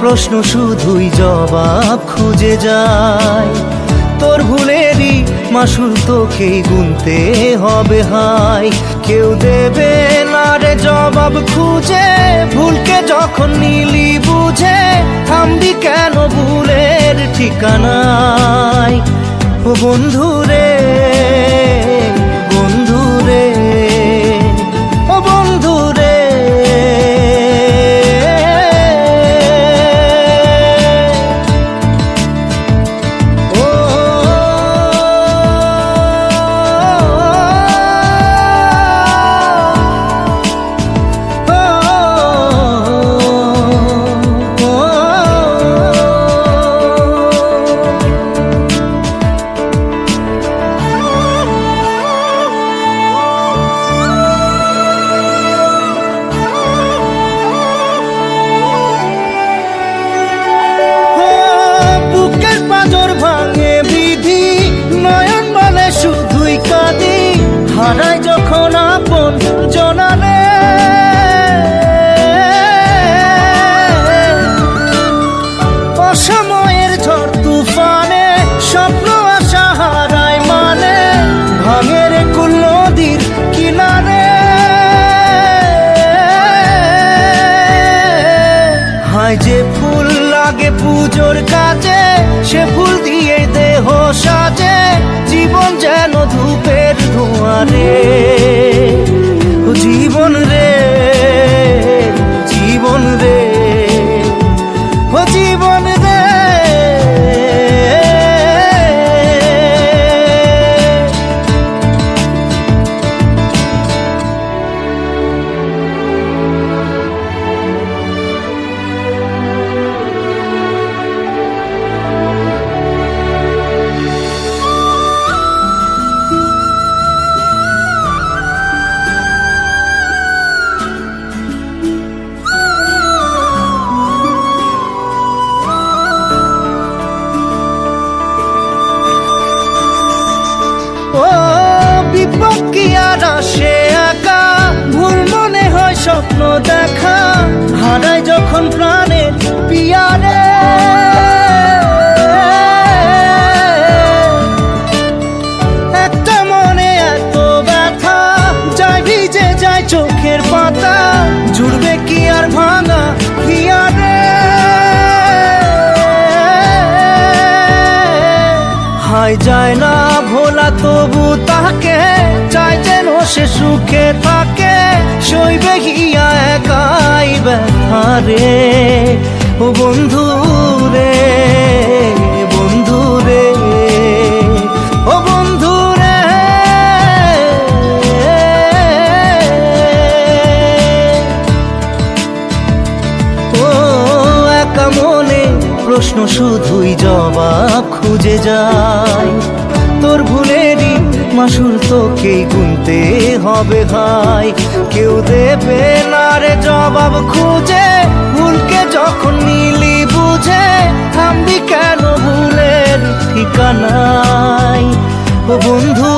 প্রশ্ন শুধুই জবাব খুঁজে যায়। তোর ভুলেরই মাসুল তোকেই গুনতে হবে হায়। কেউ দেবে না রে জবাব খুঁজে, ভুলকে যখন নিলি বুঝে থামবি কেন ভুলের ঠিকানায়। ও বন্ধু রে, বন্ধু রে, ও বন্ধু রে। হারাই যখন আপন জনারে, অসময়ের ঝড় তুফানে স্বপ্ন আশা হারায় মানে, ভাঙের কুল নদীর কিনারে। হায় যে ফুল লাগে পুজোর কাজে, সে ফুল দিয়ে দেহ সাজে, জীবন যেন ধূপের ধোঁয়ারে। জীবন রে, জীবন রে, ও জীবন রে। বিপদ কি আর আসে একা, ভুল মনে হয় স্বপ্ন দেখা, হারাই যখন প্রাণের পিয়ারে। একটা মনে এত ব্যথা, যায় ভিজে যায় চোখের পাতা, জুড়বে কি আর ভাঙা হিয়ারে। হায় যায় না ভোলা তবু তাকে, চাই যেন সে সুখে থাকে, সইবে গিয়া একাই ব্যথা রে। ও বন্ধু রে, বন্ধু রে, ও বন্ধু রে। ও একা মনে প্রশ্ন শুধুই জবাব খুঁজে যায়। তোর ভুলেরই মাসুল তোকেই গুনতে হবে ভাই। কেউ দেবে না রে জবাব খুঁজে, ভুলকে যখন নিলি বুঝে থামবি কেন ভুলের ঠিকানায়। ও বন্ধু